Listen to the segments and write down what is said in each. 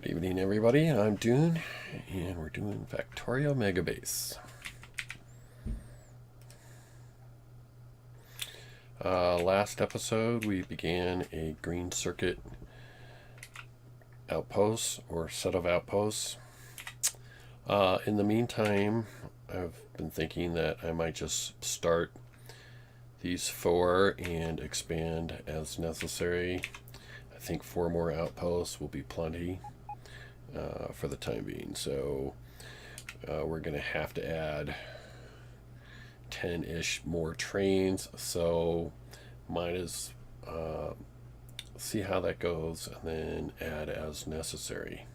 Good evening, everybody. I'm Dune, and we're doing Factorio megabase. Last episode, we began a green circuit outpost or set of outposts. In the meantime, I've been thinking that I might just start these 4 and expand as necessary. I think 4 more outposts will be plenty for the time being. So we're going to have to add 10-ish more trains. So might as see how that goes and then add as necessary.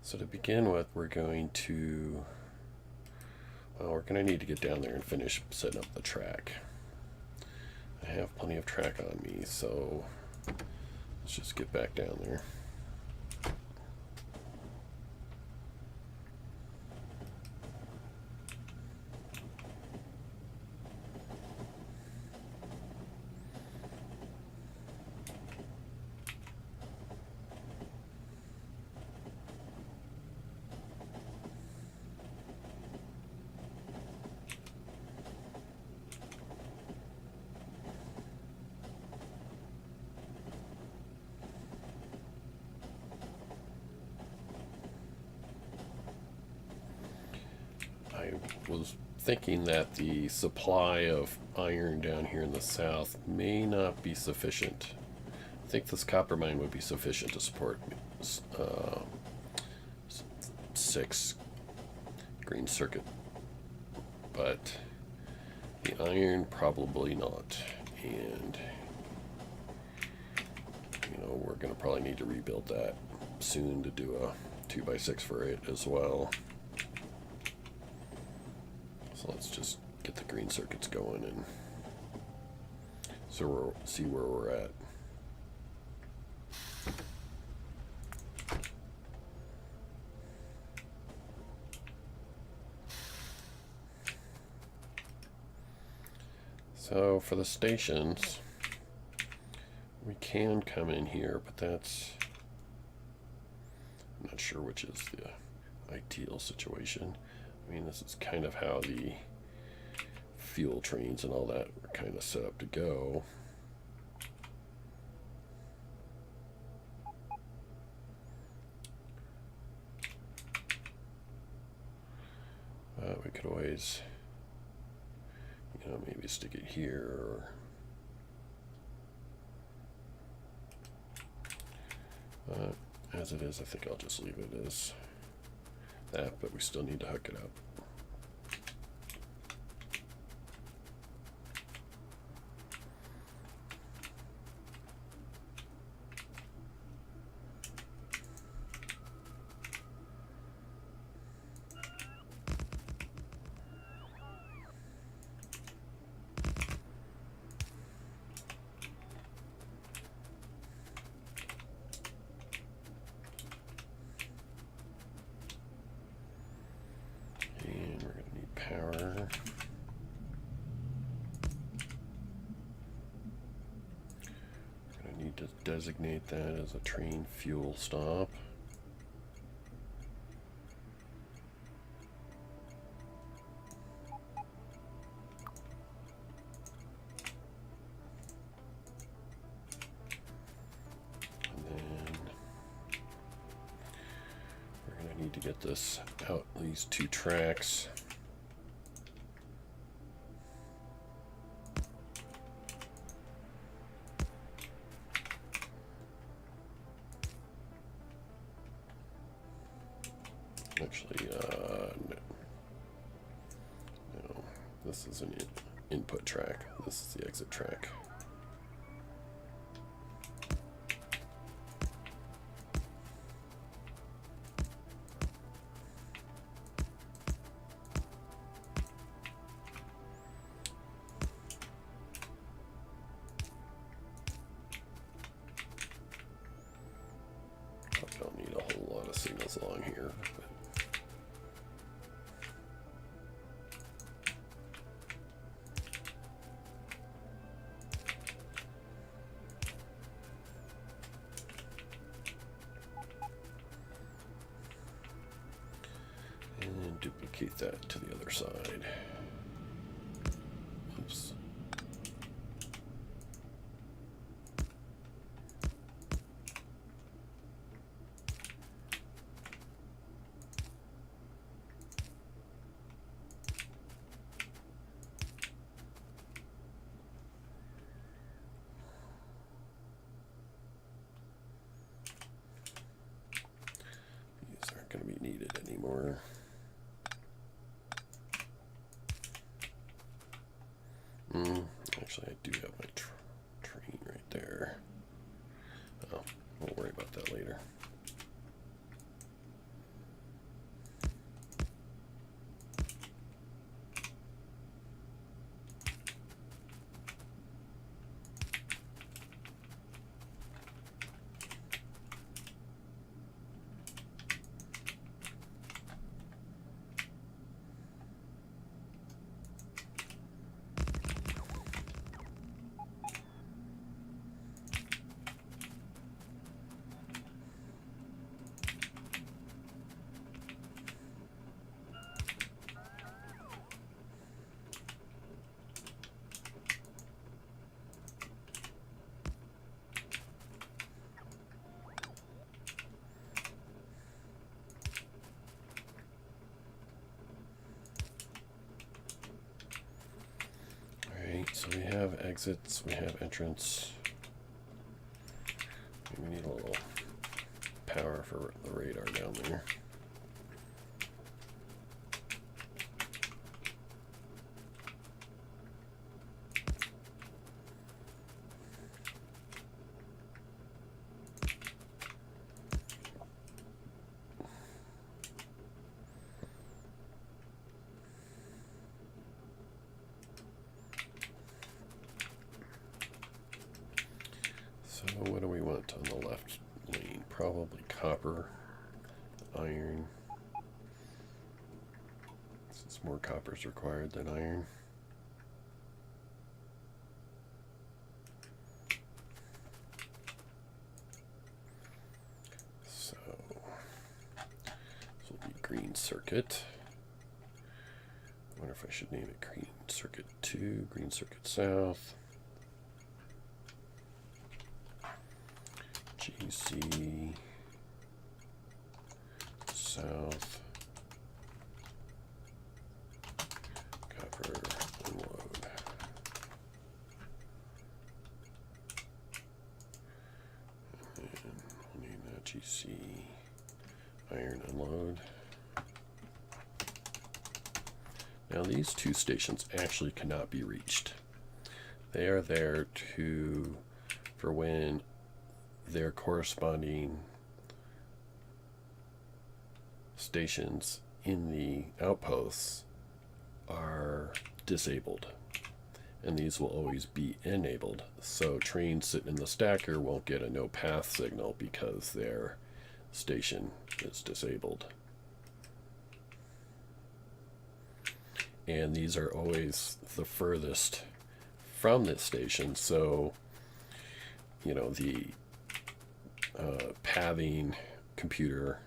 So to begin with, we're going to need to get down there and finish setting up the track. I have plenty of track on me, so let's just get back down there. I was thinking that the supply of iron down here in the south may not be sufficient. I think this copper mine would be sufficient to support 6 green circuit, but the iron probably not. And we're going to probably need to rebuild that soon to do a 2x6 for it as well. So let's just get the green circuits going and see where we're at. So for the stations, we can come in here, but that's, I'm not sure which is the ideal situation. I mean, this is kind of how the fuel trains and all that are kind of set up to go. We could always, maybe stick it here. Or, as it is, I think I'll just leave it as that, but we still need to hook it up. Power. We're going to need to designate that as a train fuel stop. And then we're going to need to get this out these 2 tracks. Actually, no, this is an input track. This is the exit track. I don't need a whole lot of signals along here. duplicate that to the other side. Oops. These aren't going to be needed anymore. Actually, I do have my train right there. Oh, we'll worry about that later. So we have exits, we have entrance. We need a little power for the radar down there. So what do we want on the left lane? Probably copper, iron. Since more copper is required than iron. So this will be green circuit. I wonder if I should name it green circuit 2, green circuit south. GC south, copper unload. And we'll name that GC iron unload. Now these two stations actually cannot be reached. They are there for when their corresponding stations in the outposts are disabled, and these will always be enabled, so trains sitting in the stacker won't get a no path signal because their station is disabled. And these are always the furthest from this station, so you know the pathing computer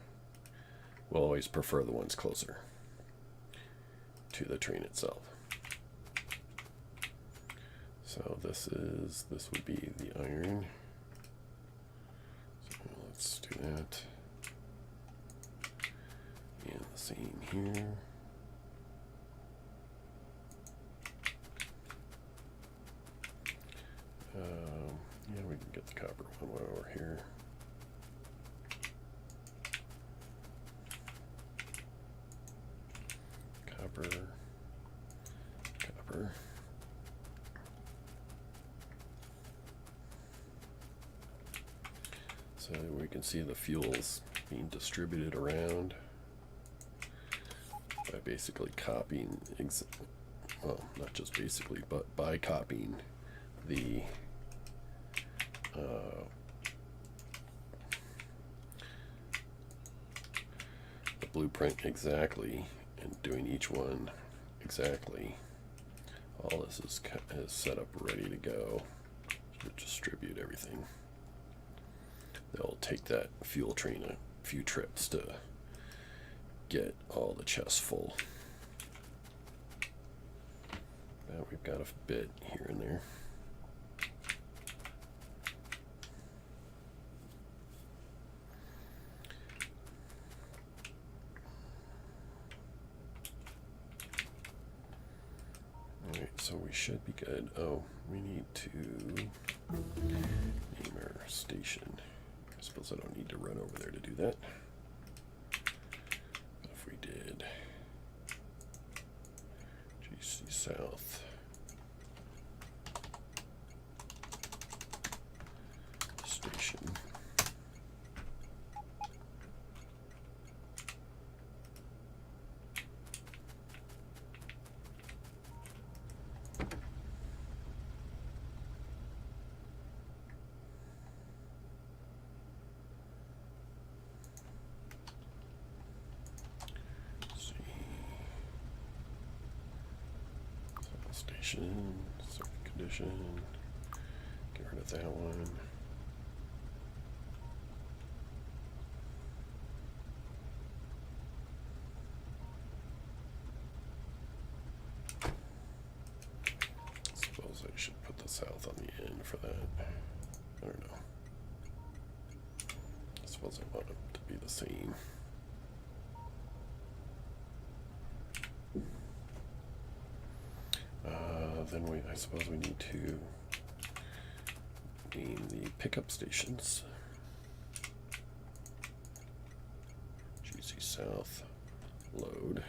will always prefer the ones closer to the train itself. So this would be the iron. So let's do that. And the same here. Yeah, we can get the copper one over here. Copper. So we can see the fuels being distributed around by basically copying, well, not just basically, but by copying the blueprint exactly and doing each one exactly. All this is set up ready to go to distribute everything. They'll take that fuel train a few trips to get all the chests full. We've got a bit here and there. Alright, so we should be good. Oh, we need to name our station. I suppose I don't need to run over there to do that. But if we did GC South station. Station, circuit condition, get rid of that one. Suppose I should put the south on the end for that. I don't know. I suppose I want them to be the same. Then I suppose we need to name the pickup stations. GC South load.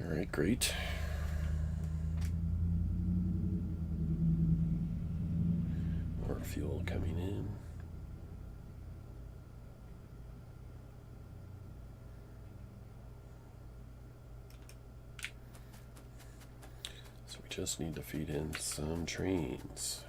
All right, great. More fuel coming in. So we just need to feed in some trains.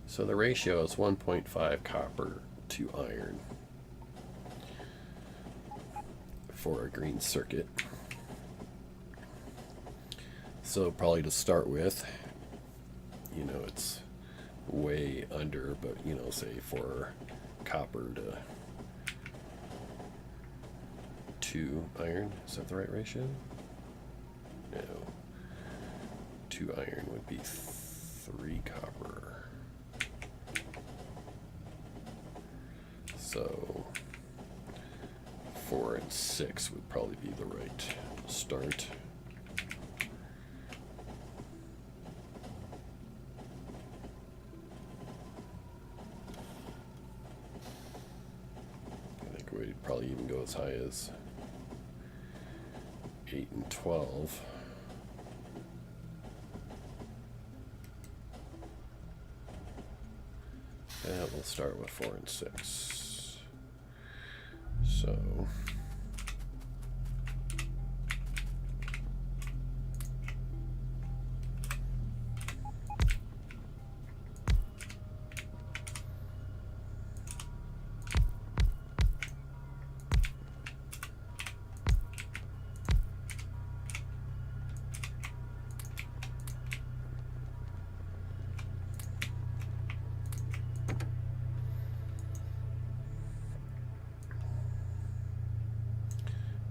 So the ratio is 1.5 copper to iron for a green circuit. So probably to start with, you know, it's way under, but you know, say for copper to 2 iron, is that the right ratio? No. 2 iron would be 3 copper. So 4 and 6 would probably be the right start. I think we'd probably even go as high as 8 and 12. And we'll start with 4 and 6. So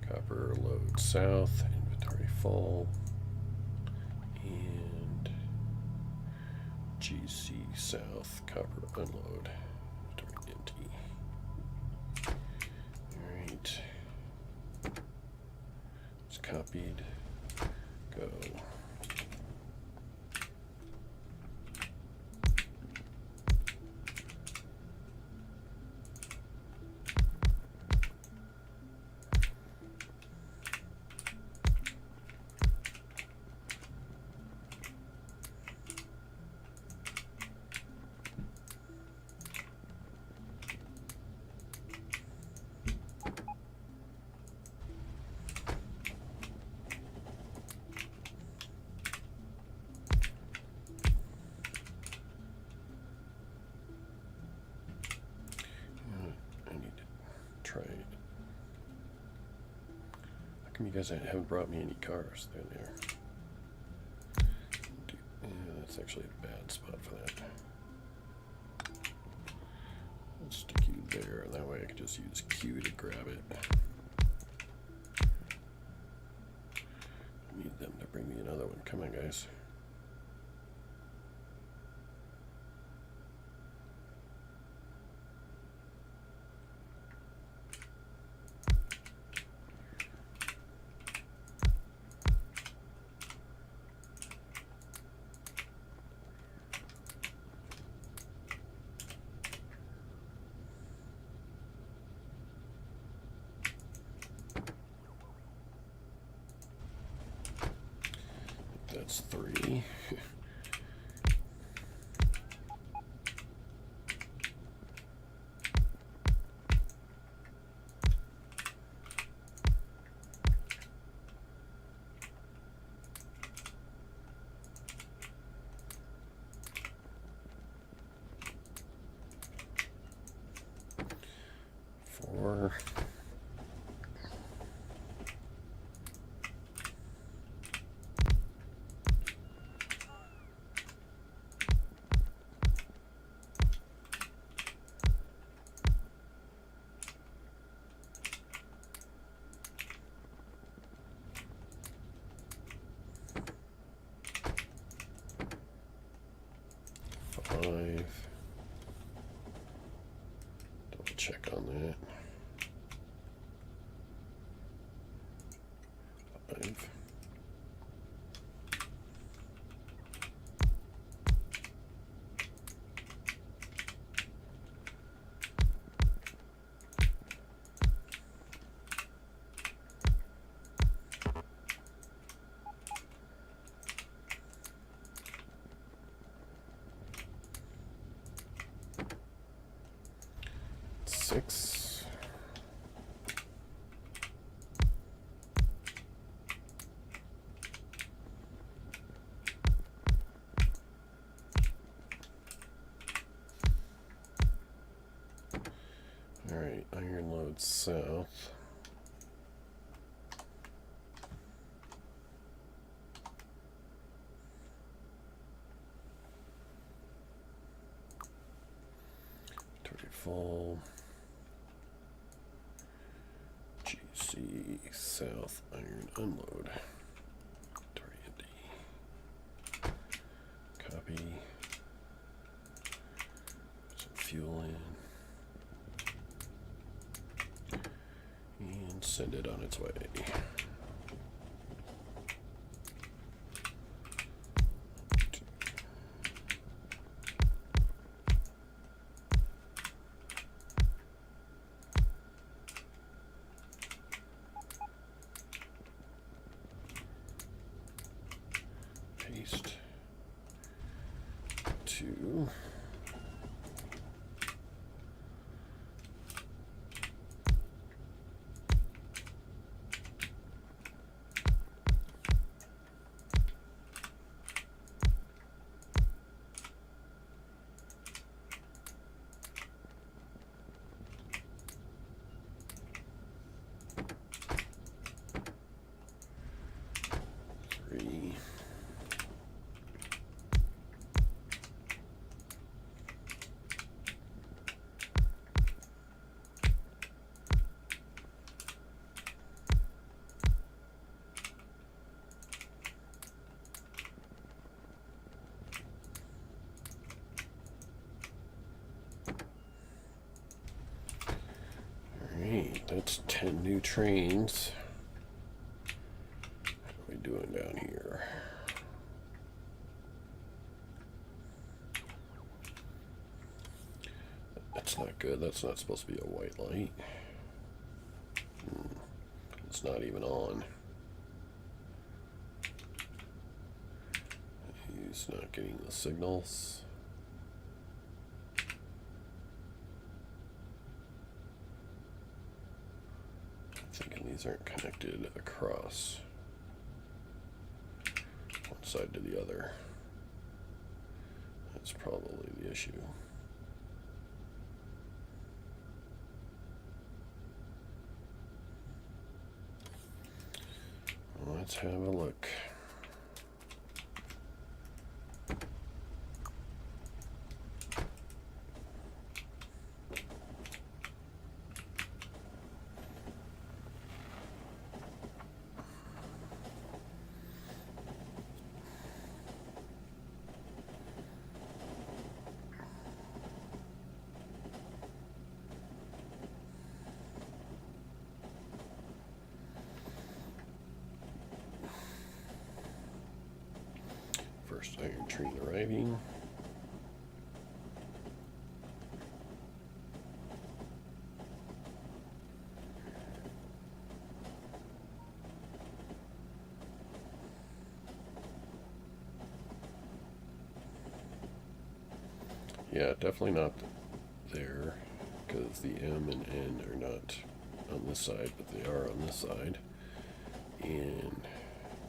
copper load south, inventory full, and GC south, copper unload, inventory empty. Alright, it's copied, go. try it. How come you guys haven't brought me any cars? There they are. Yeah, that's actually a bad spot for that. I'll stick you there, and that way I can just use Q to grab it. I need them to bring me another one. Come on, guys. That's 3. Four. 5. Double check on that. 5. Six. All right, iron load south. Target full. GC south iron unload. Target empty. Copy. Some fuel in. And send it on its way. Paste 2. That's 10 new trains. What are we doing down here? That's not good. That's not supposed to be a white light. It's not even on. He's not getting the signals. These aren't connected across one side to the other. That's probably the issue. let's have a look. First iron train arriving. Yeah, definitely not there, because the M and N are not on this side, but they are on this side. And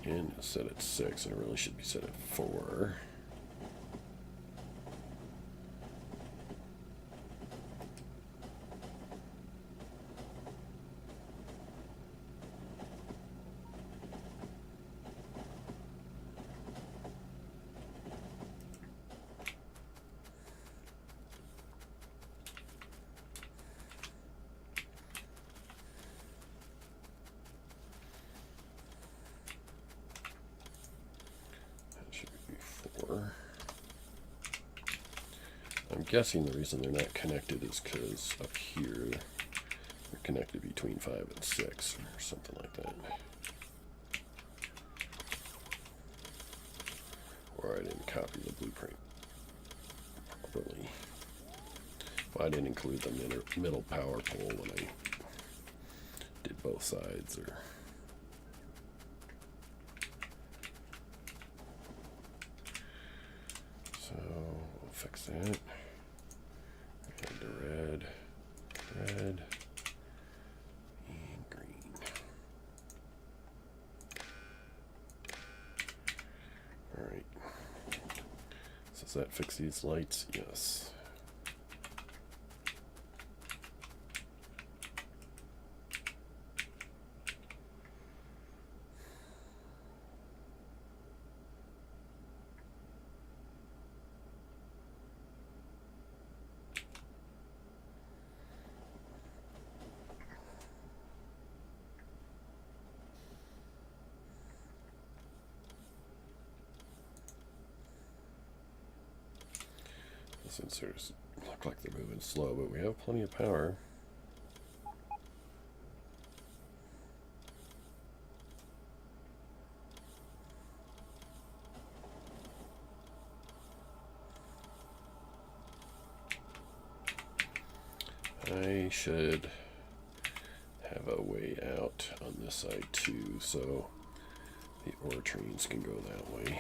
N is set at 6, and it really should be set at 4. I'm guessing the reason they're not connected is because up here they're connected between 5 and 6 or something like that. Or I didn't copy the blueprint properly. Well, I didn't include the middle power pole when I did both sides. So we'll fix that. And the red, and green. All right. So does that fix these lights? Yes. The sensors look like they're moving slow, but we have plenty of power. I should have a way out on this side too, so the ore trains can go that way.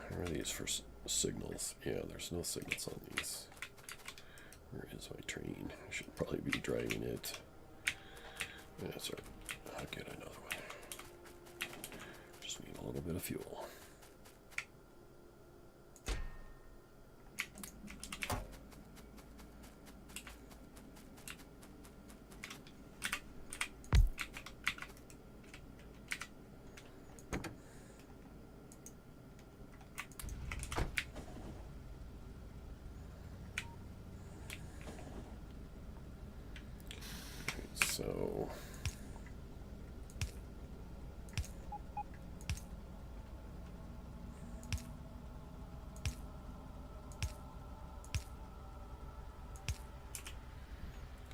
Where are these for signals? Yeah, there's no signals on these. Where is my train? I should probably be driving it. Yeah, that's right. I'll get another one. Just need a little bit of fuel. So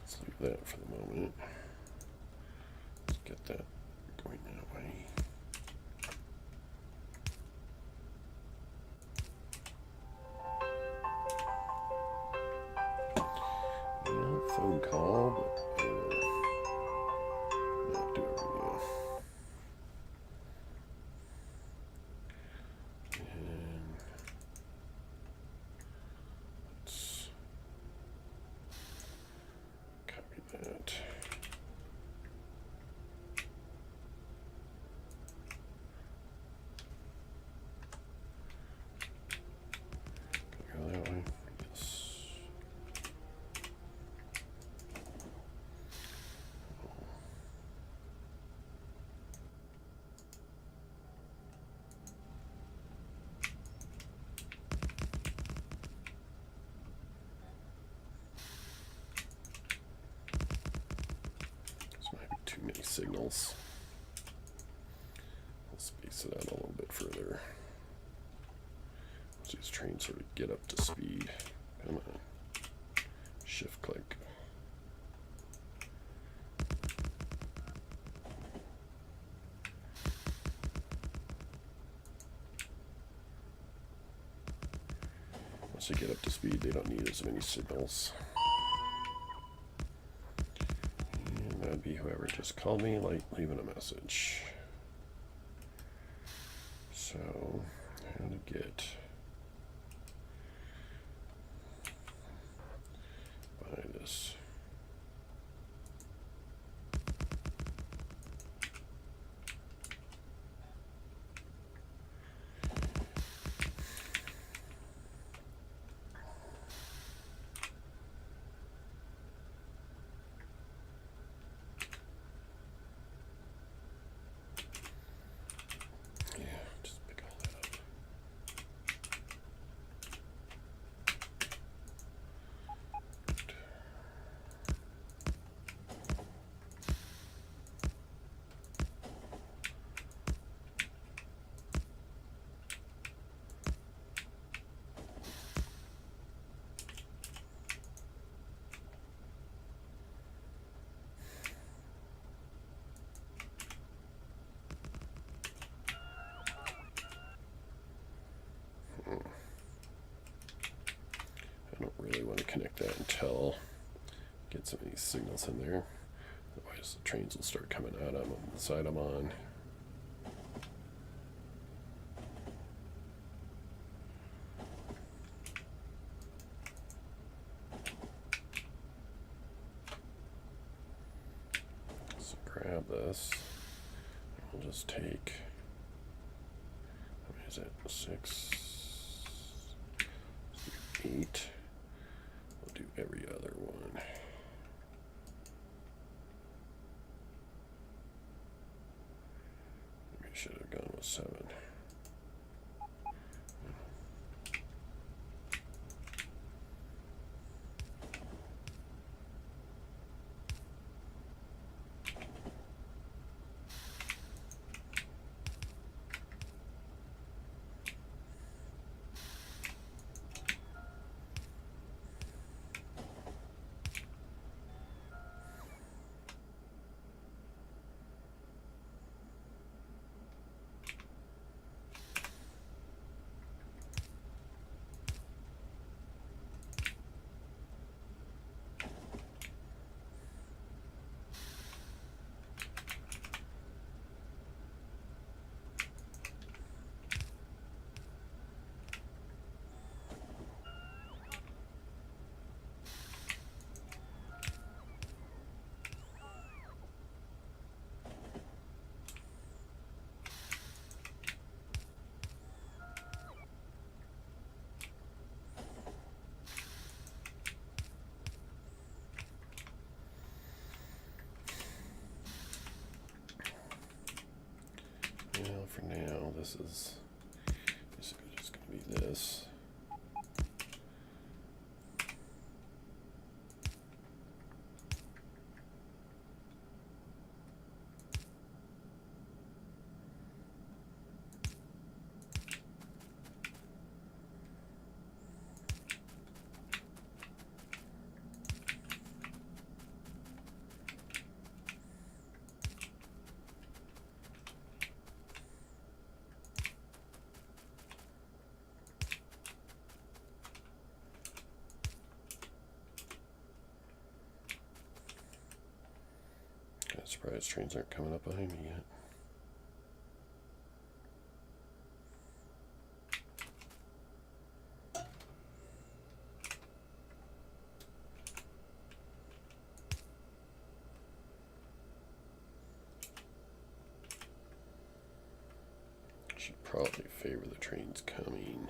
let's leave that for the moment. Let's get that going that way. Yeah, phone call, but not do it right now. And let's copy that. Can I go that way? Yes. signals. Let's space it out a little bit further. As these trains sort of get up to speed. Come on. Shift click. Once they get up to speed, they don't need as many signals. And that'd be whoever just called me, like leaving a message. So, how to get by this. I don't really want to connect that until I get some of these signals in there. Otherwise the trains will start coming out on the side I'm on. So grab this. We'll just take, how many is it? 6, 8. We'll do every other one. Maybe I should have gone with 7. For now, this is basically just going to be this. Surprised trains aren't coming up behind me yet. Should probably favor the trains coming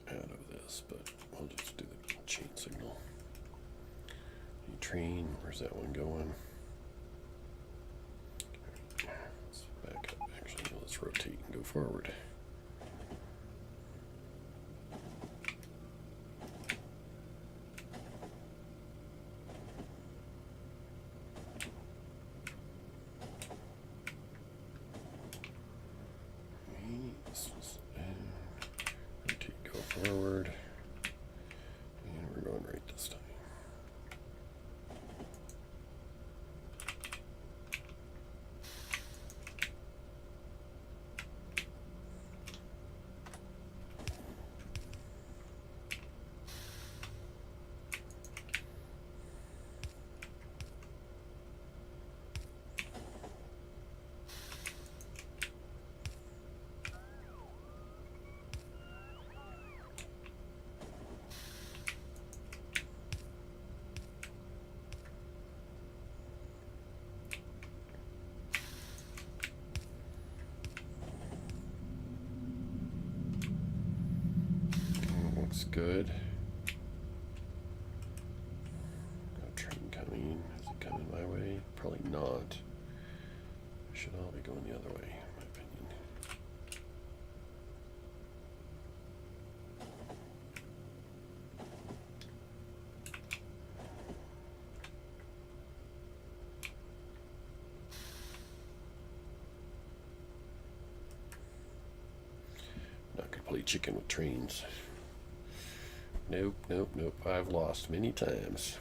out of this, but we'll just do the chain signal. Any train, where's that one going? Back up, actually, let's rotate and go forward. This is rotate, go forward, and we're going right this time. Looks good. Got a train coming. Is it coming my way? Probably not. Should all be going the other way, in my opinion. Not gonna play chicken with trains. Nope, nope, nope. I've lost many times.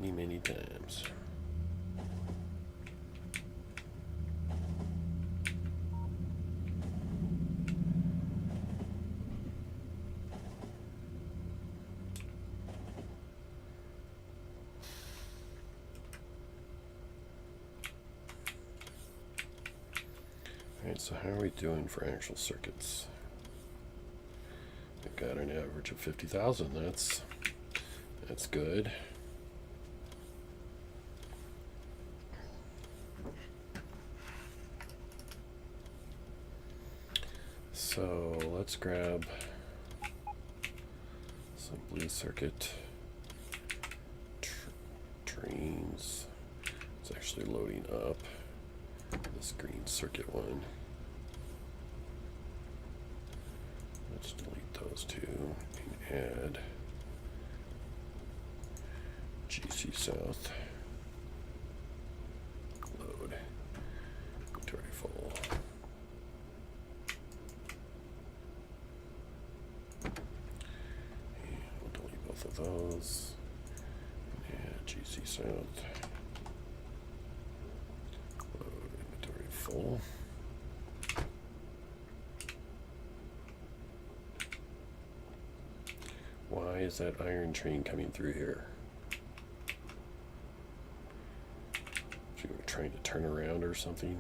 Many times. Alright, so how are we doing for actual circuits? We've got an average of 50,000. That's good. So let's grab some blue circuit trains. It's actually loading up this green circuit one. Let's delete those two and add GC South. Load. Inventory full. And we'll delete both of those. And add GC South. Load inventory full. Why is that iron train coming through here? Is he trying to turn around or something?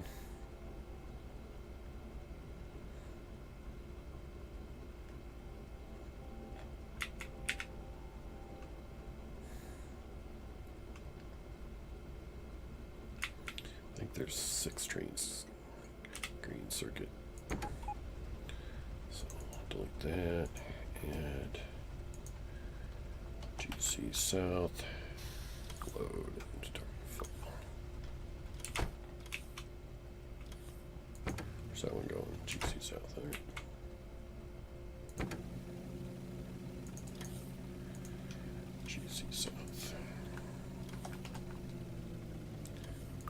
I think there's 6 trains. Green circuit. So I'll delete that. Add GC South, load, inventory full. Where's that one going? GC South, all right. GC South.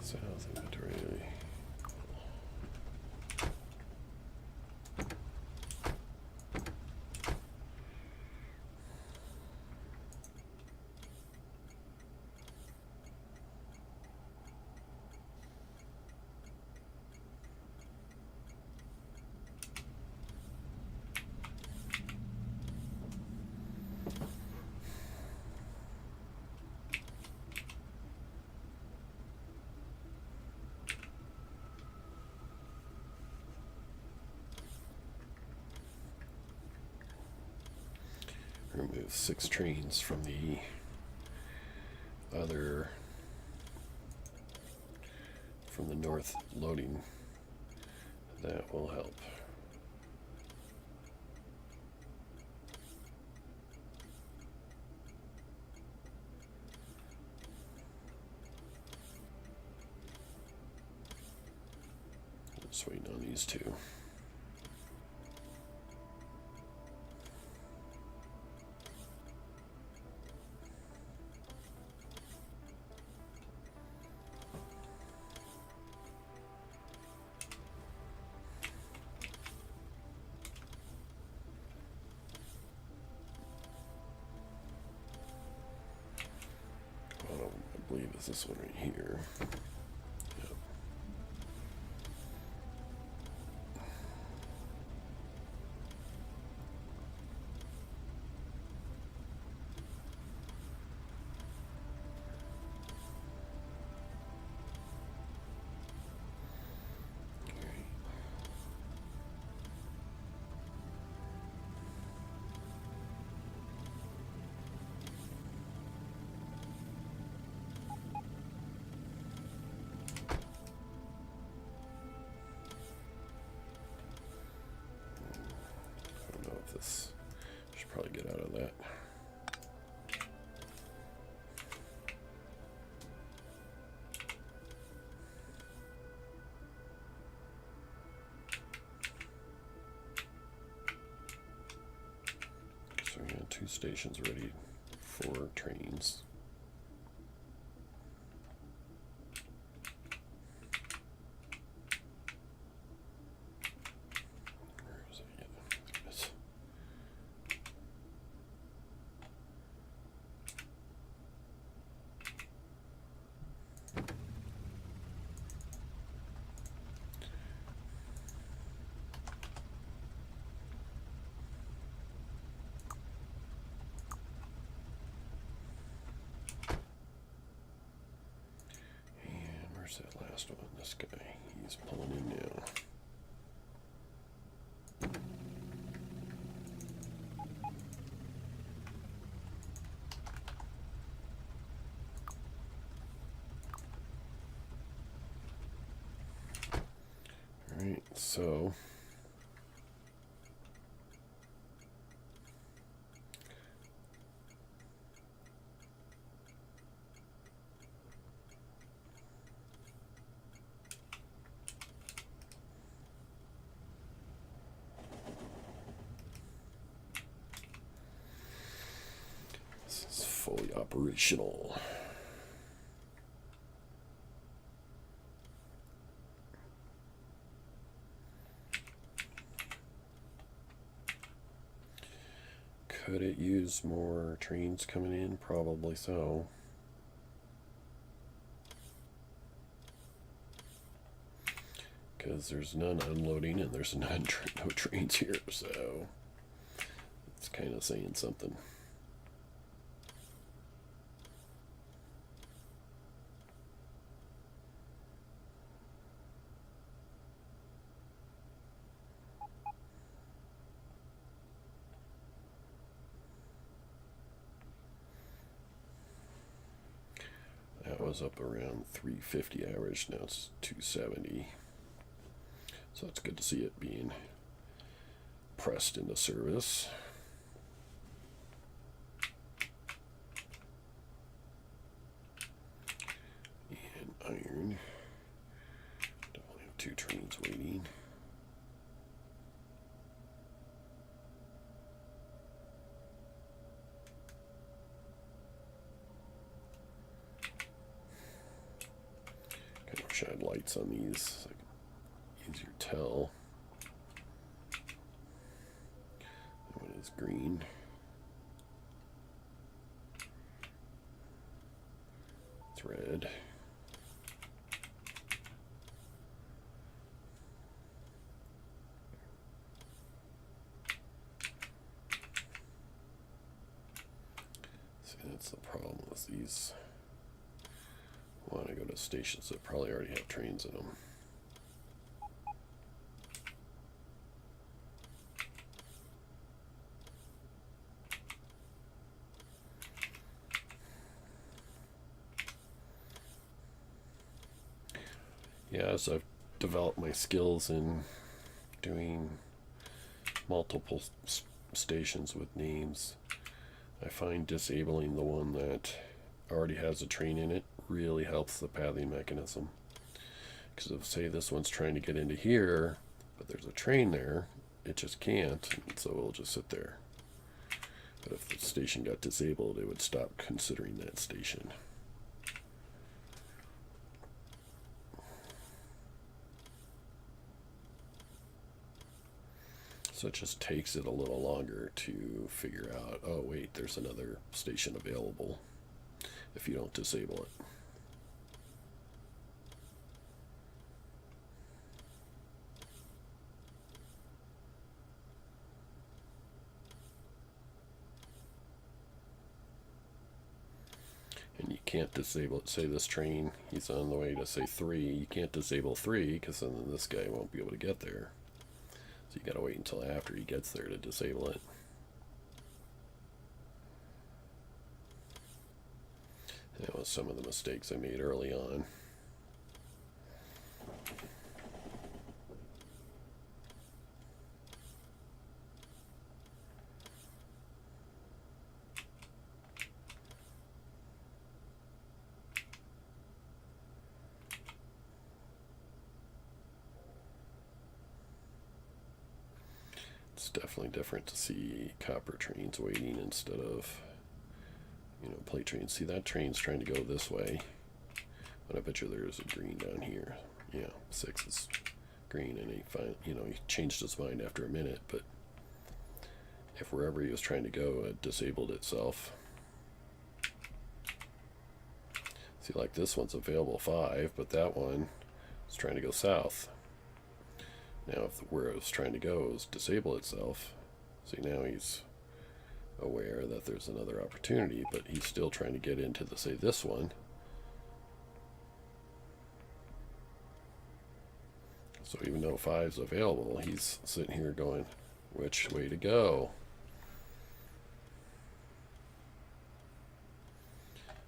South inventory. Remove 6 trains from the other, from the north loading. That will help. Just waiting on these two. is this one right here. Yep. This should probably get out of that. So we got 2 stations ready for trains. Where is it? Yeah, there it is. Where's that last one? This guy. He's pulling in now. Alright, so this is fully operational. Could it use more trains coming in? Probably so. Because there's none unloading and there's no trains here, so it's kind of saying something. That was up around 350 average, now it's 270. So it's good to see it being pressed into service. And iron. Definitely have 2 trains waiting. Kind of shine lights on these so I can easier tell. That one is green. It's red. See, that's the problem with these. I want to go to stations that probably already have trains in them. Yeah, as I've developed my skills in doing multiple stations with names, I find disabling the one that already has a train in it really helps the pathing mechanism. Because if, say, this one's trying to get into here, but there's a train there, it just can't, and so it'll just sit there. But if the station got disabled, it would stop considering that station. So it just takes it a little longer to figure out, oh wait, there's another station available if you don't disable it. can't disable it. Say this train, he's on the way to say 3. You can't disable 3 because then this guy won't be able to get there. So you got to wait until after he gets there to disable it. That was some of the mistakes I made early on. It's definitely different to see copper trains waiting instead of, plate trains. See, that train's trying to go this way, but I bet you there's a green down here. Yeah, 6 is green, and he changed his mind after a minute, but if wherever he was trying to go, it disabled itself. See, like this one's available 5, but that one is trying to go south. Now, if where it was trying to go is disable itself, see, now he's aware that there's another opportunity, but he's still trying to get into say this one. So even though 5's available, he's sitting here going, which way to go?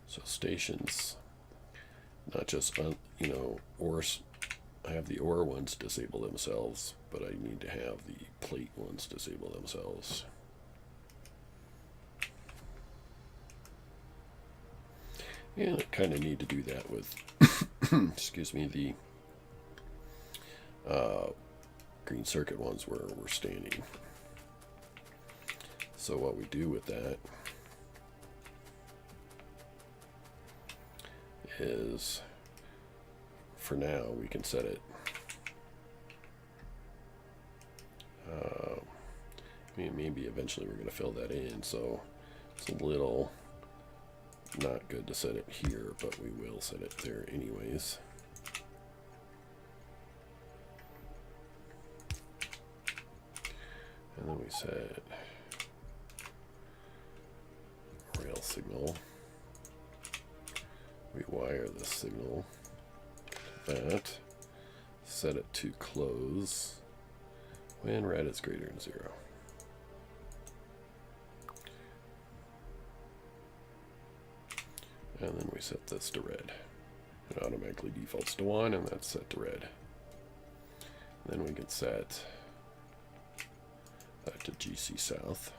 So stations, not just ores. I have the ore ones disable themselves, but I need to have the plate ones disable themselves. And I kind of need to do that with, excuse me, the green circuit ones where we're standing. So what we do with that is, for now, we can set it. Maybe eventually we're going to fill that in, so it's a little not good to set it here, but we will set it there anyways. And then we set rail signal. We wire this signal to that. Set it to close when red is greater than 0. And then we set this to red. It automatically defaults to 1, and that's set to red. And then we can set that to GC South.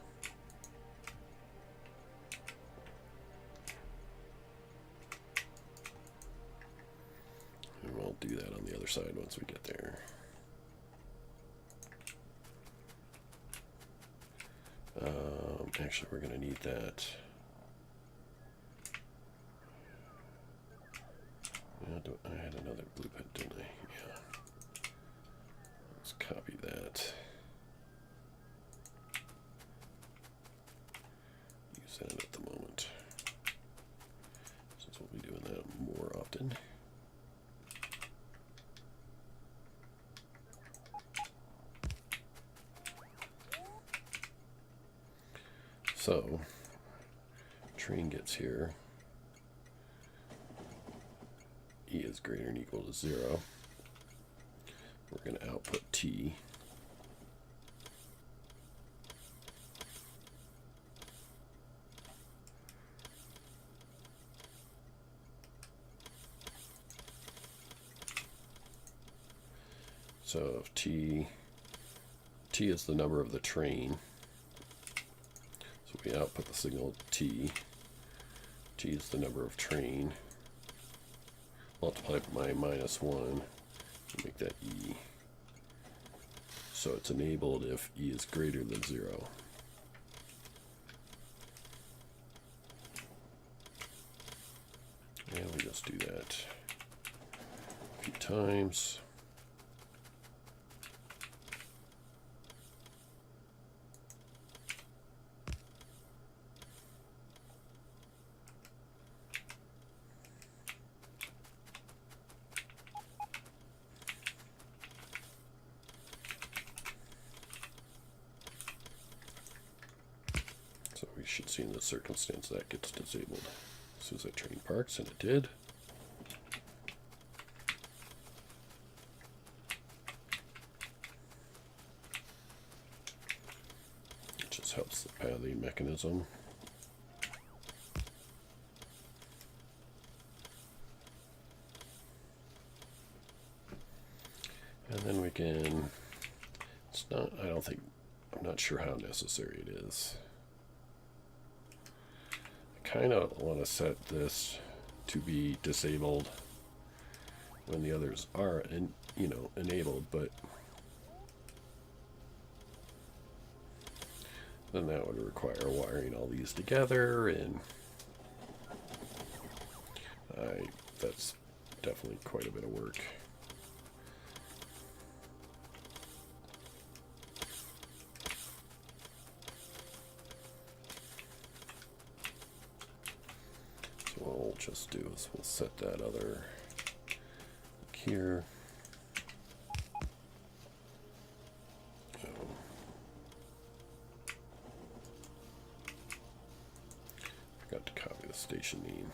And we'll do that on the other side once we get there. Actually, we're going to need that. I had another blue pen, didn't I? Yeah. Let's copy that. Use that at the moment, since we'll be doing that more often. So, train gets here. E is greater than or equal to 0. We're going to output T. So if T is the number of the train, so we output the signal T. T is the number of train. Multiply by -1 and make that E. So it's enabled if E is greater than 0. And we just do that a few times. So we should see in this circumstance that gets disabled. So soon as I train parks, and it did. It just helps the pathing mechanism. And then we can, it's not, I don't think, I'm not sure how necessary it is. I kind of want to set this to be disabled when the others are, enabled, but then that would require wiring all these together, and that's definitely quite a bit of work. So what we'll just do is we'll set that other here. Forgot to copy the station name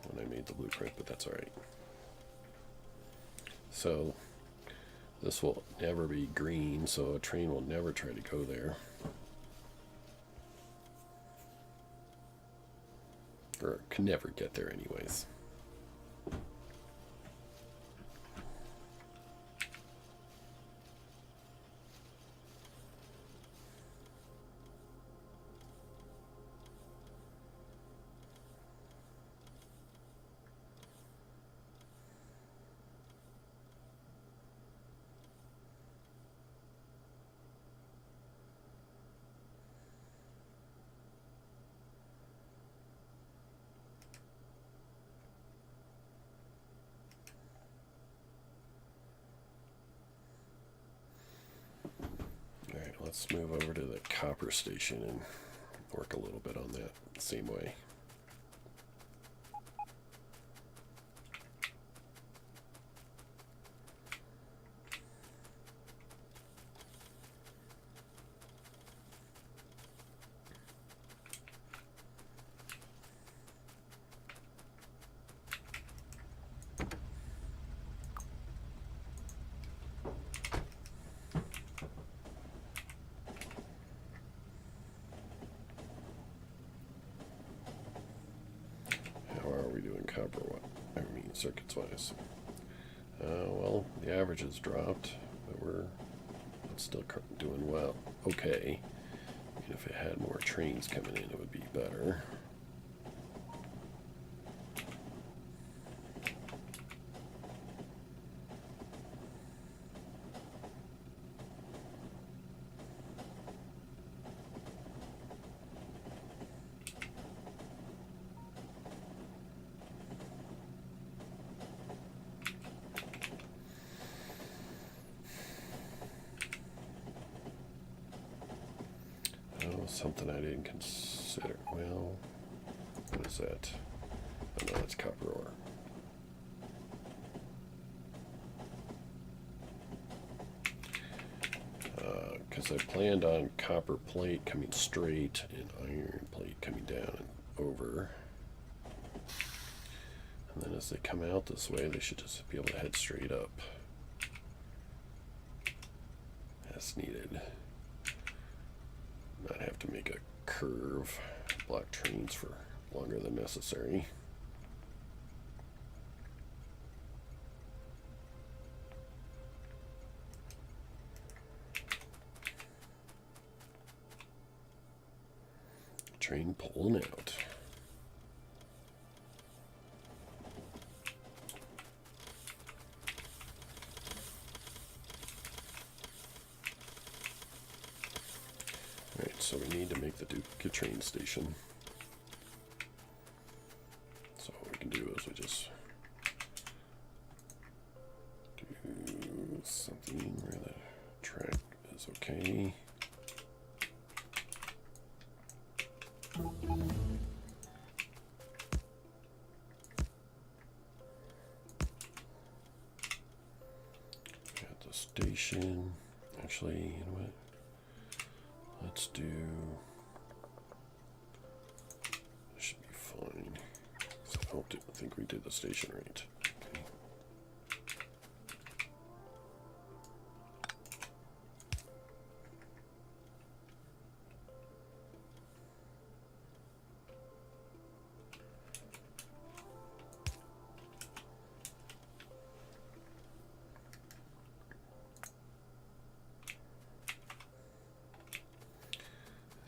when I made the blueprint, but that's all right. So this will never be green, so a train will never try to go there. Or can never get there anyways. Let's move over to the copper station and work a little bit on that same way. Circuits wise. Well, the average has dropped, but it's still doing well. Okay. And if it had more trains coming in, it would be better. Something I didn't consider. Well, what is that? Oh no, that's copper ore. Because I planned on copper plate coming straight and iron plate coming down and over. And then as they come out this way, they should just be able to head straight up as needed. Not have to make a curve, block trains for longer than necessary. Train pulling out. So we need to make the duplicate train station. So what we can do is we just do something where the track is okay. At the station, actually, you know what? Let's do, should be fine. So Oh, I think we did the station right. Okay.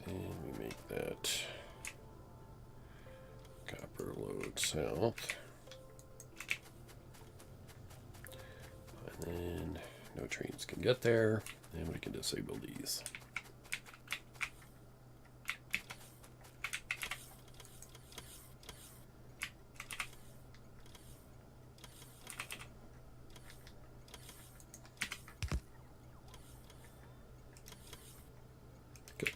And we make that copper load south. And then no trains can get there, and we can disable these. Good.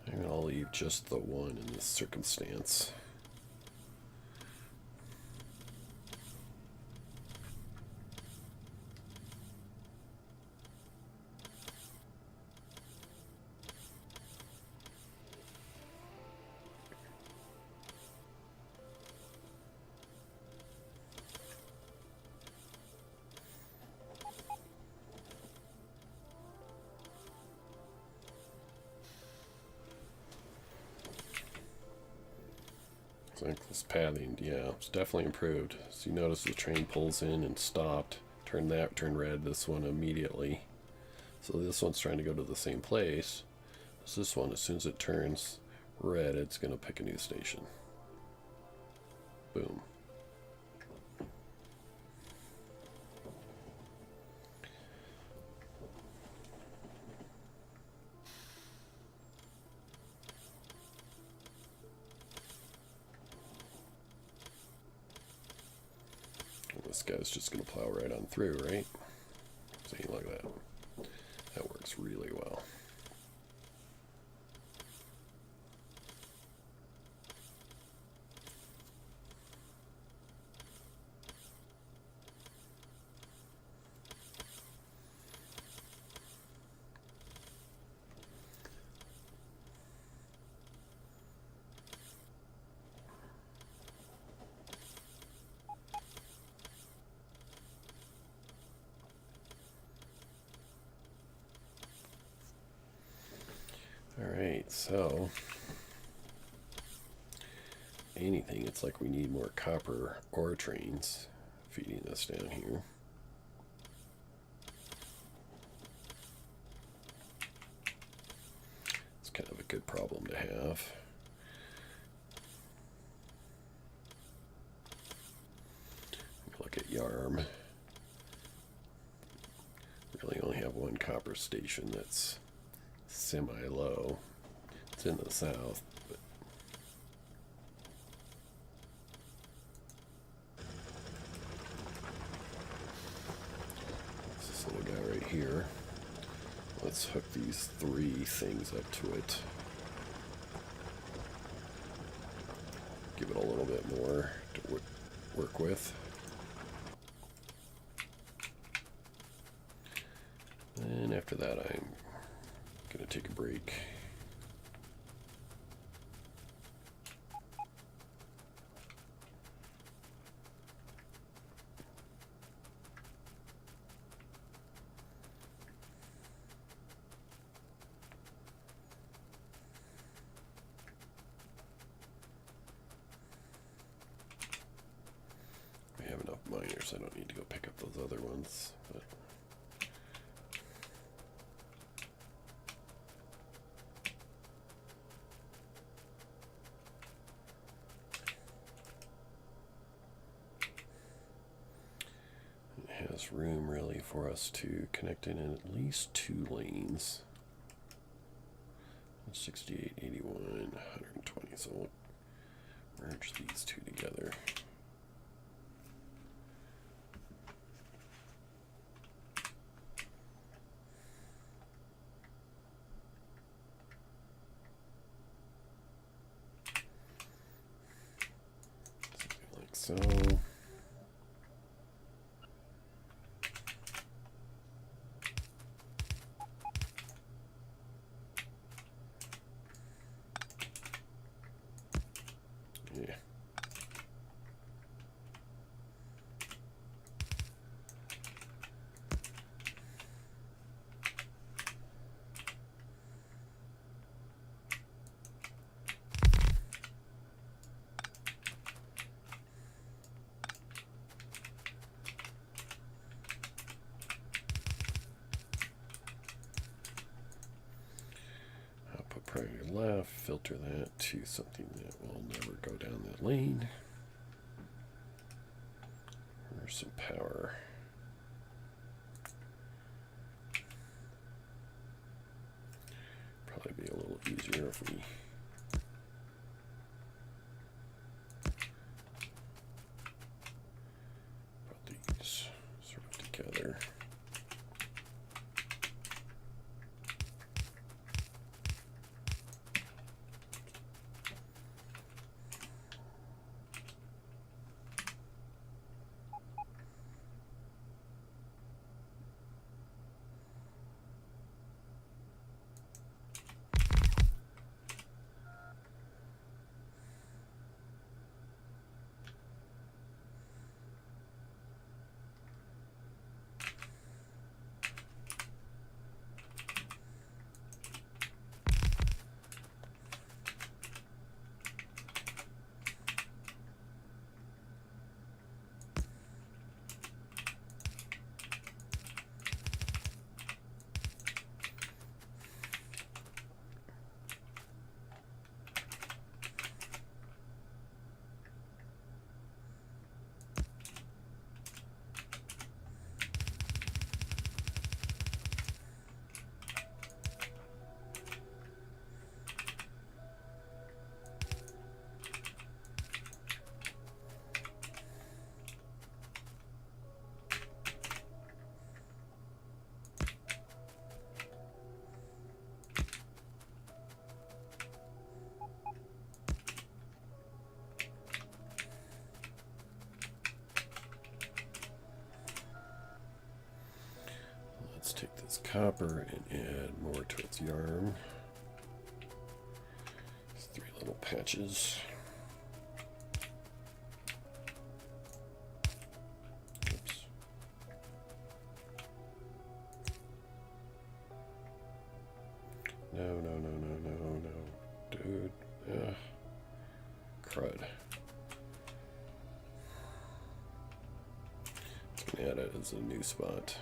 I'm going to leave just the one in this circumstance. Like this pathing, yeah, it's definitely improved. So you notice the train pulls in and stopped, turn red, this one immediately. So this one's trying to go to the same place. So this one, as soon as it turns red, it's going to pick a new station. Boom. This guy's just going to plow right on through, right? See, look at that. That works really well. Alright, so anything, it's like we need more copper ore trains feeding this down here. It's kind of a good problem to have. Look at Yarm. Really only have one copper station that's semi-low. It's in the south, but this little guy right here. Let's hook these three things up to it. Give it a little bit more to work with. And after that, I'm going to take a break. We have enough miners. I don't need to go pick up those other ones. But has room really for us to connect in at least 2 lanes. 68, 81, 120. So we'll merge these two together. Something like so. Yeah. Output priority left, filter that to something that will never go down that lane. There's some power. Probably be a little easier if we put these sort of together. Let's take this copper and add more to its yarn. These 3 little patches. Oops. No, dude. Crud. It's gonna add it as a new spot.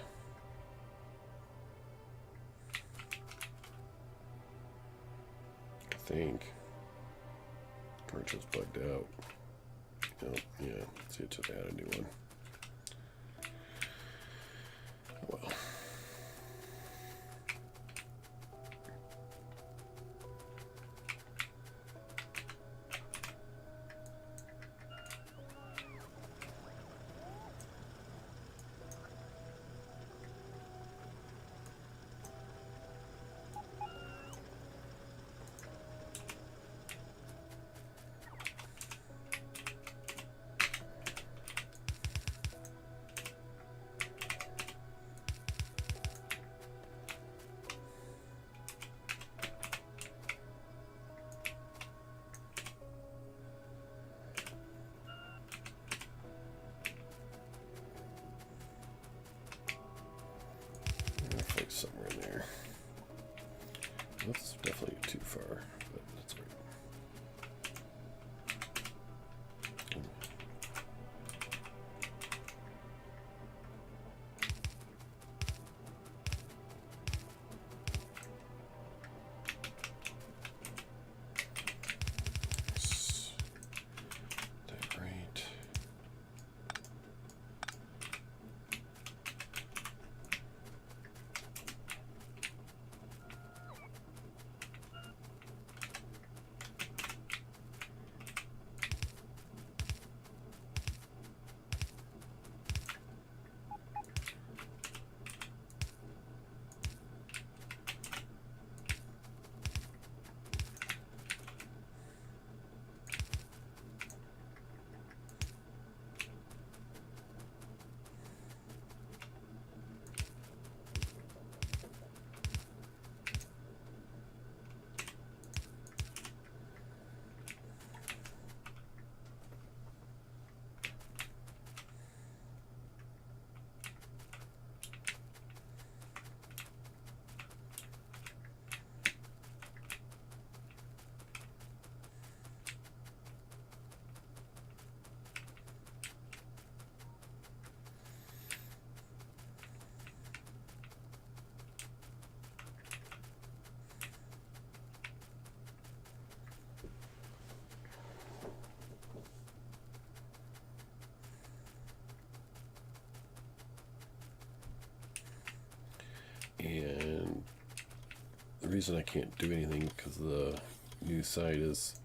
I think. Or just bugged out. Oh, yeah. Let's see, it just add a new one. Well. Somewhere in there. That's definitely too far, but that's right. That right. And the reason I can't do anything because the new site is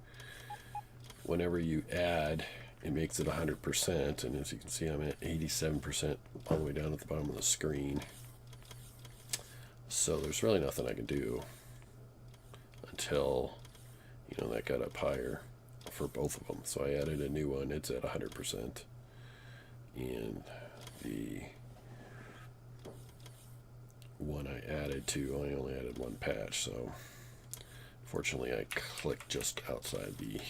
whenever you add, it makes it 100%, and as you can see, I'm at 87% all the way down at the bottom of the screen. So there's really nothing I can do until, you know, that got up higher for both of them. So I added a new one. It's at 100%, and the one I added to, I only added one patch. So fortunately, I clicked just outside the,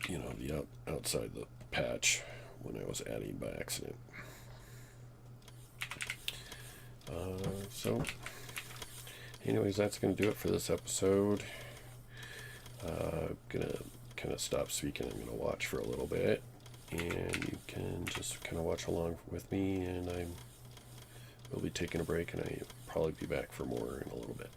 you know, the outside the patch when I was adding by accident. So anyways, that's going to do it for this episode. I'm going to kind of stop speaking. I'm going to watch for a little bit, and you can just kind of watch along with me, and I will be taking a break, and I'll probably be back for more in a little bit.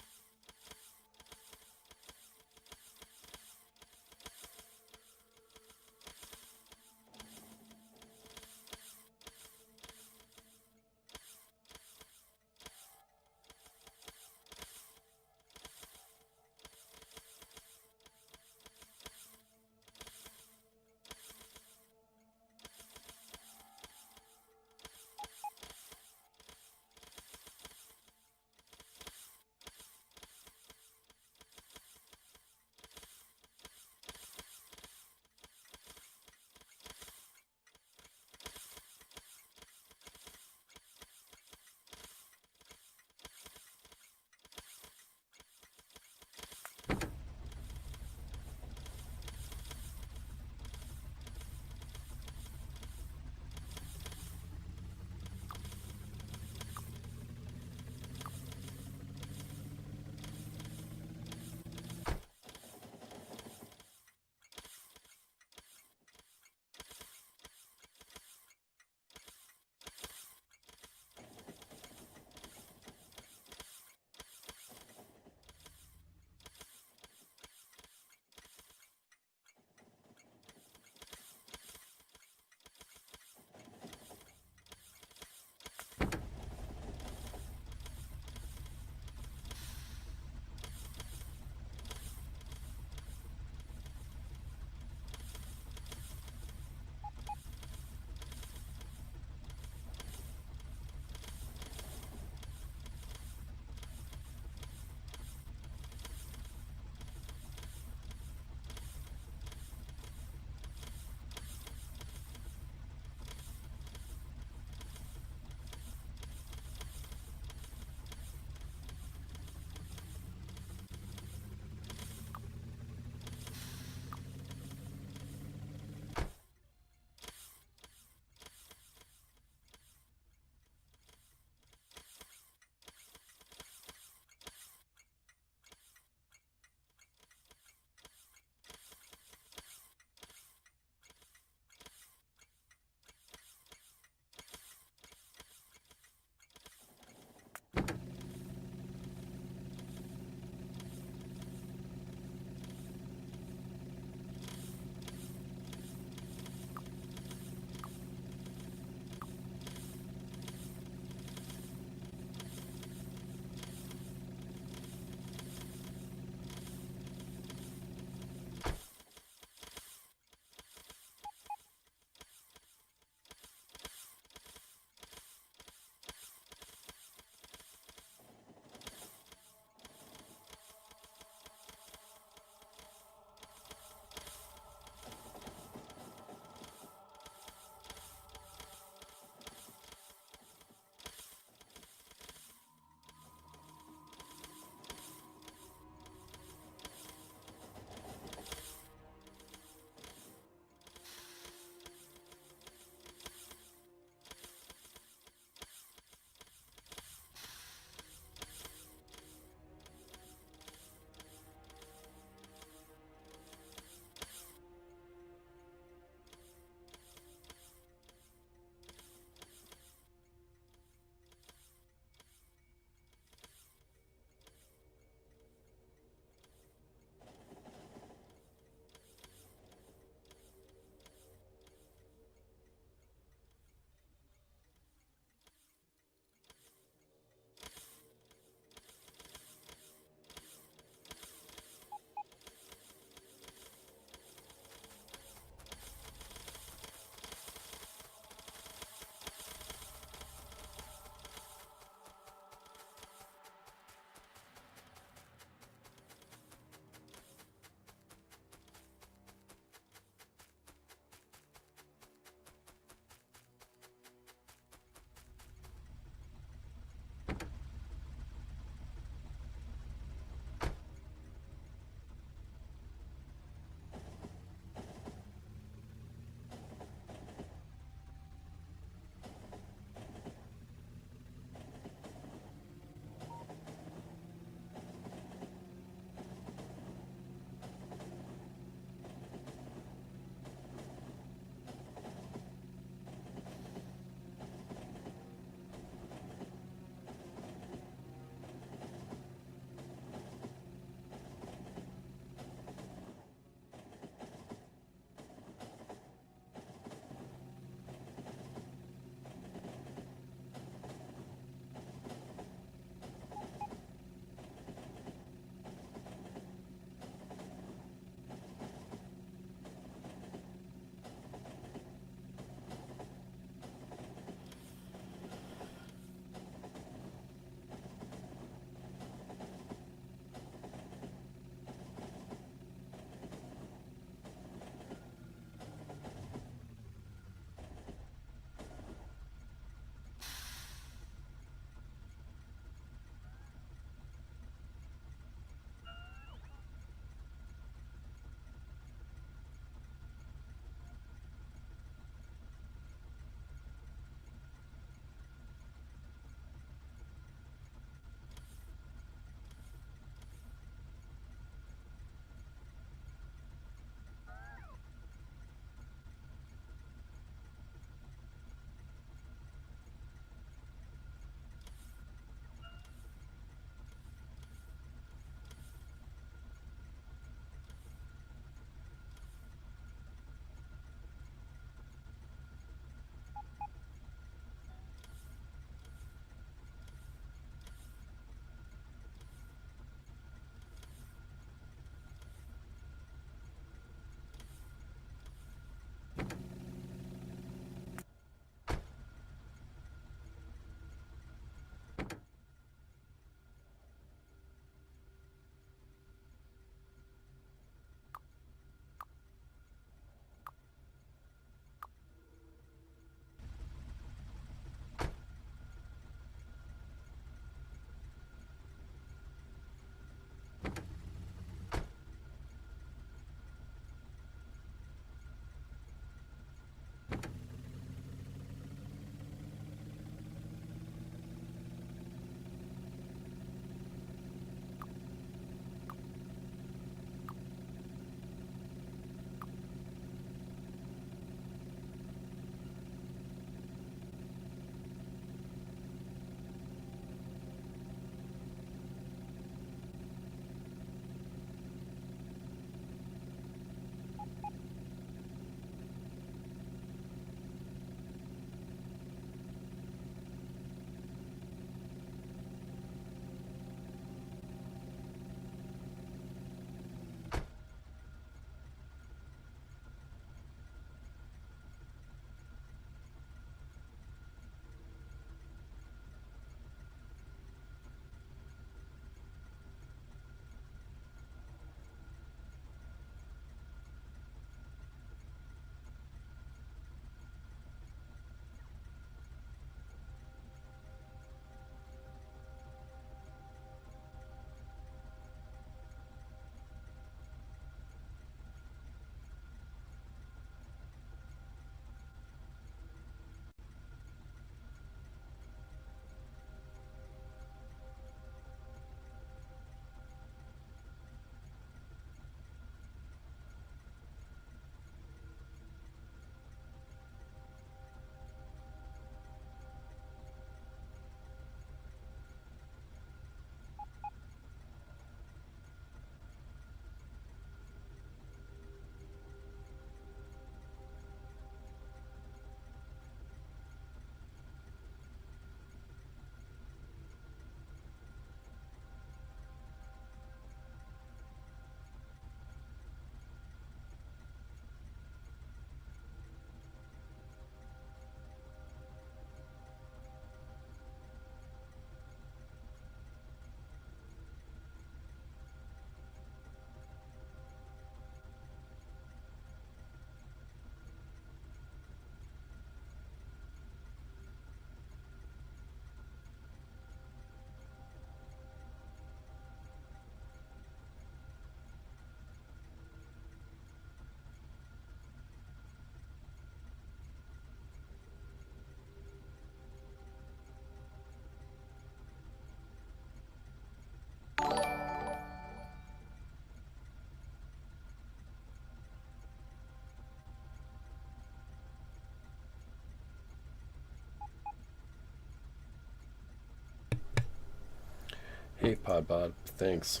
Hey Podbod, thanks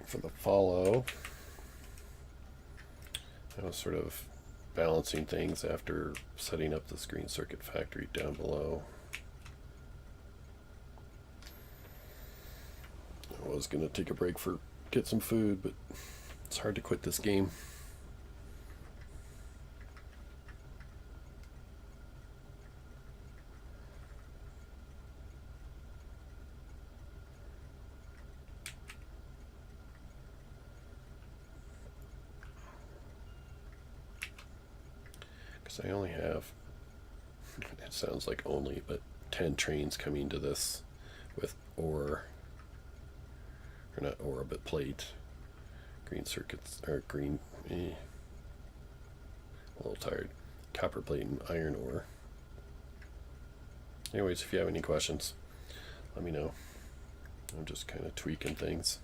for the follow. I was sort of balancing things after setting up this green circuit factory down below. I was going to take a break for get some food, but it's hard to quit this game. Because I only have, it sounds like only, but 10 trains coming to this with ore, or not ore, but plate. Green circuits, or green, a little tired. Copper plate and iron ore. Anyways, if you have any questions, let me know. I'm just kind of tweaking things.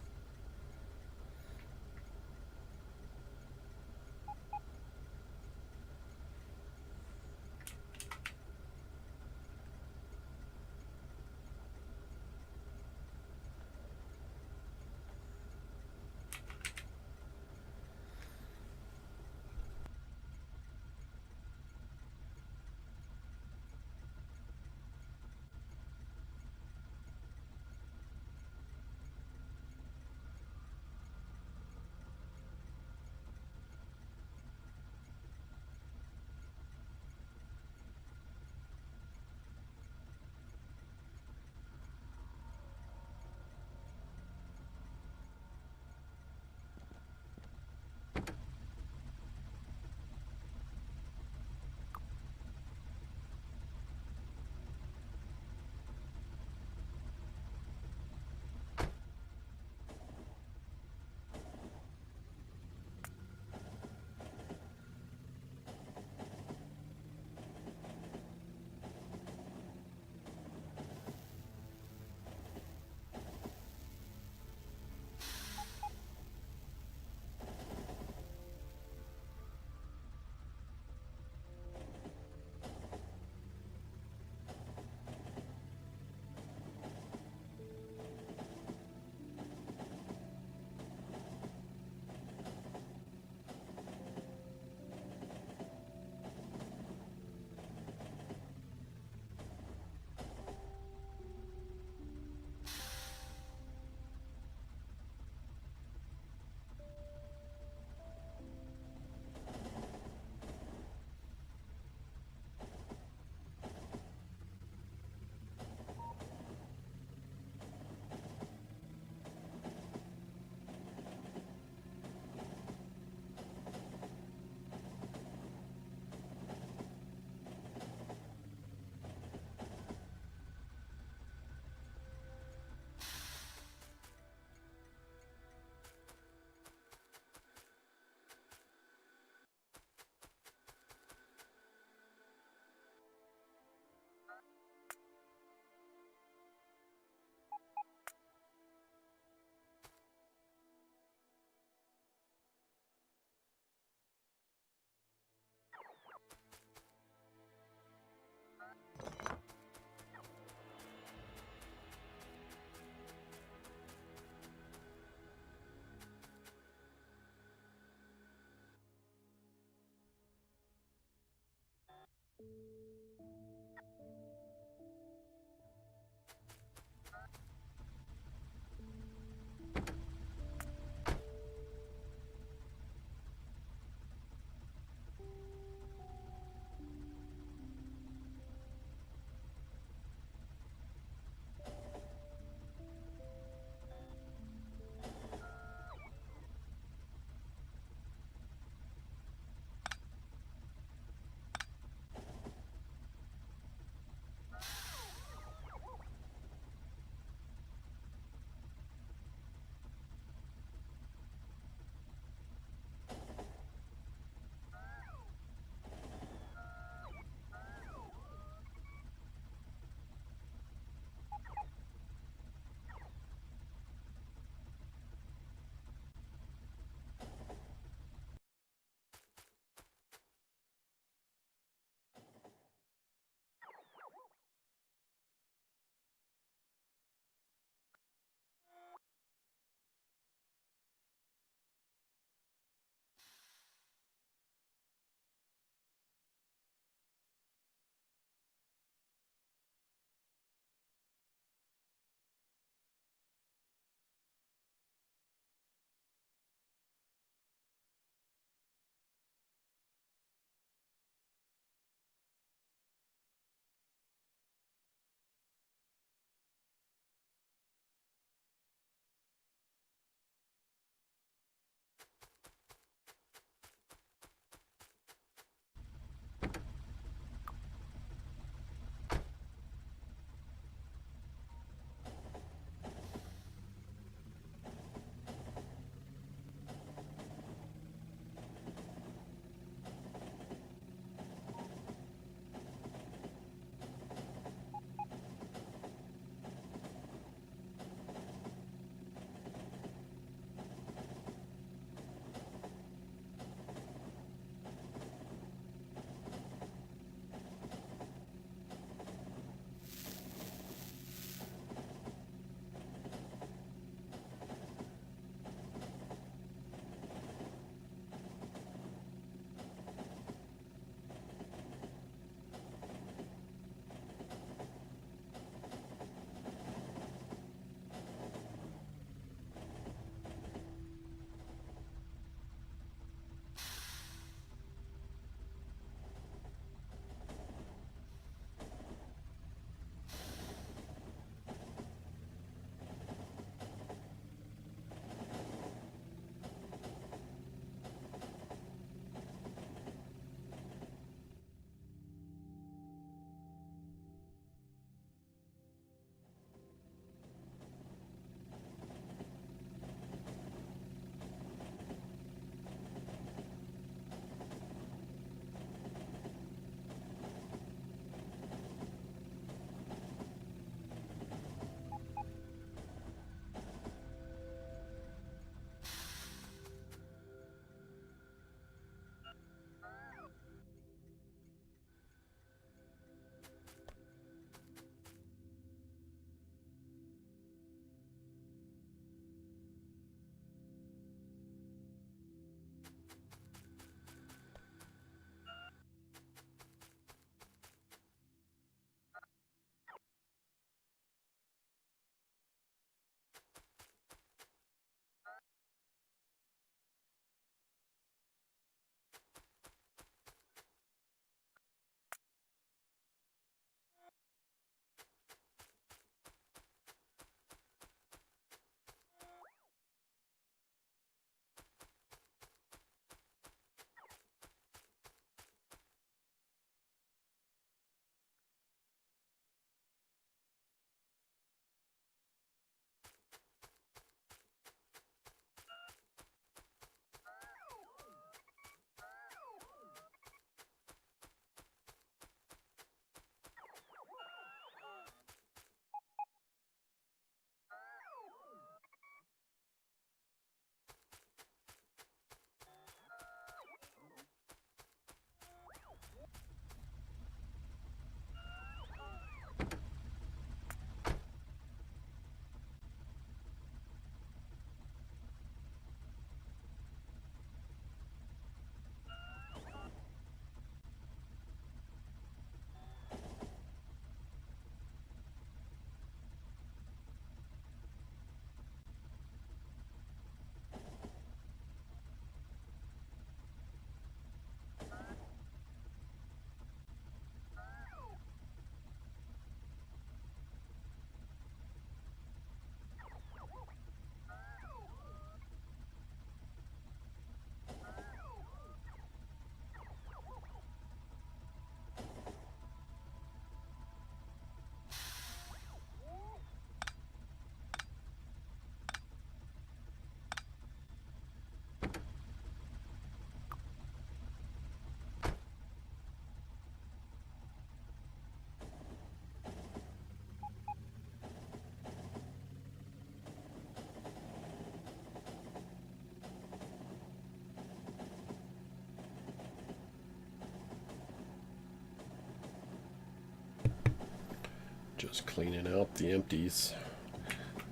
just cleaning out the empties,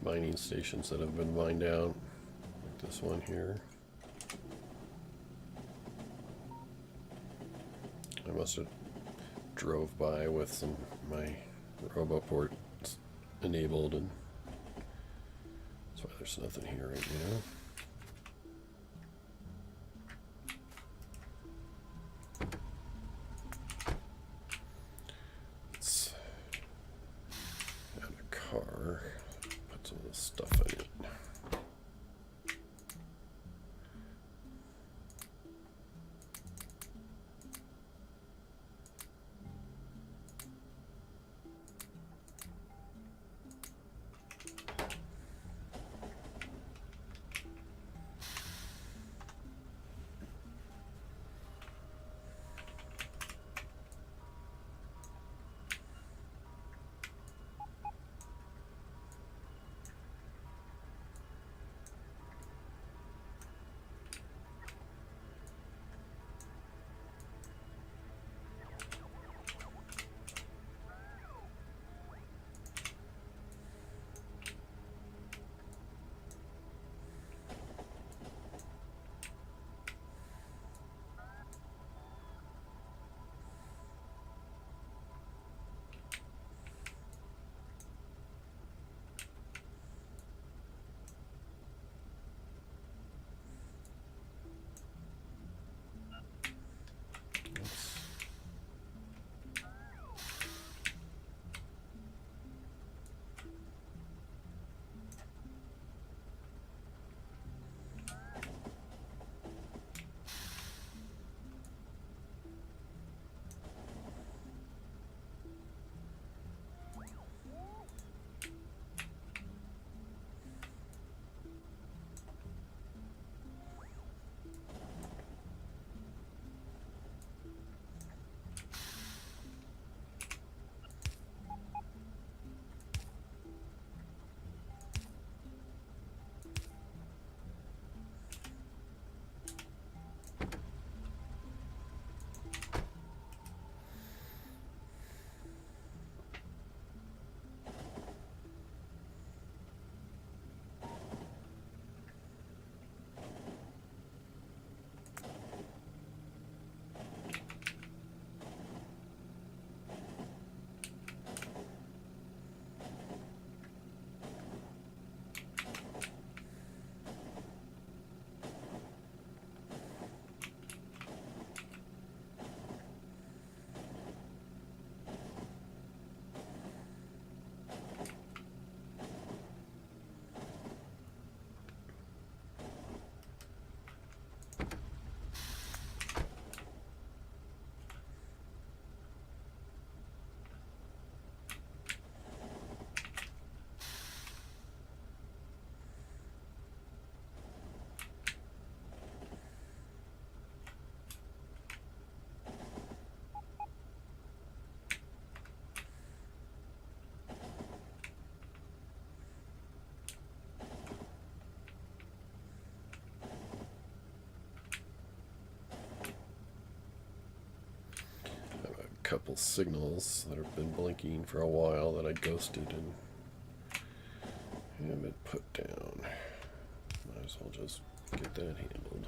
mining stations that have been mined out. Like this one here. I must have drove by with my RoboPort enabled, and that's why there's nothing here right now. Let's add a car, put some of this stuff in it. Couple signals that have been blinking for a while that I ghosted and haven't put down. Might as well just get that handled.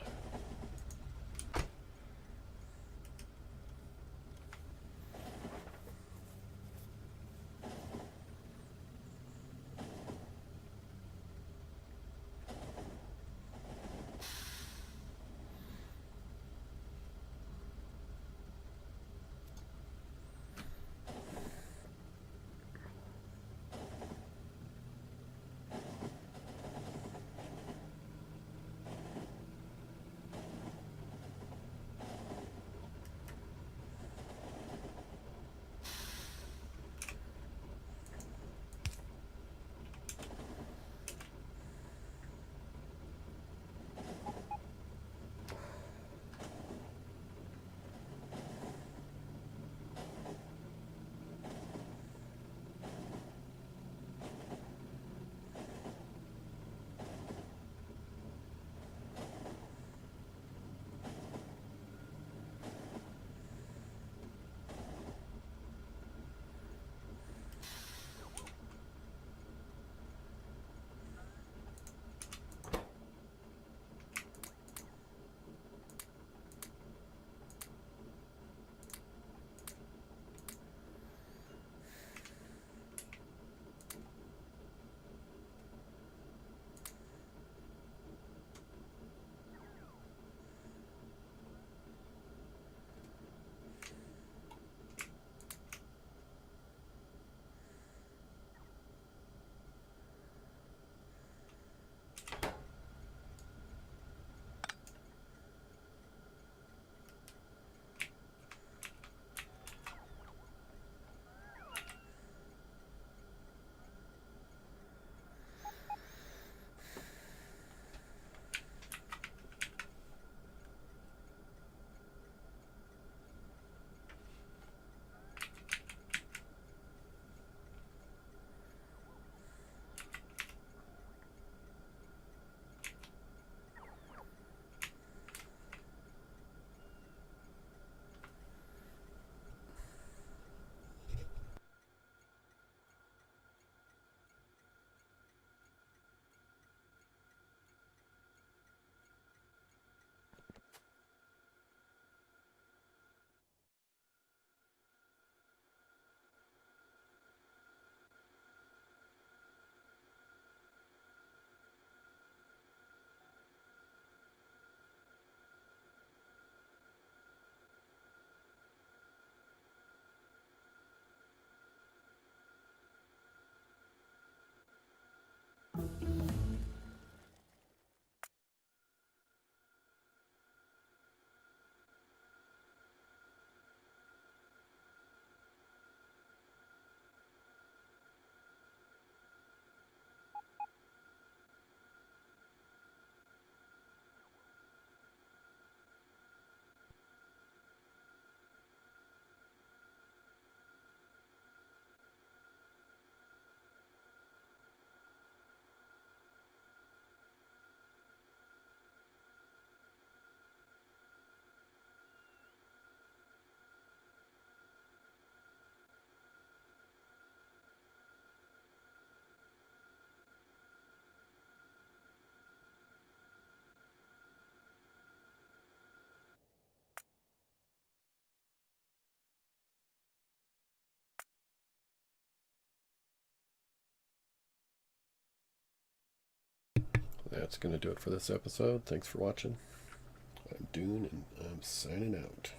that's going to do it for this episode. Thanks for watching. I'm Dune, and I'm signing out.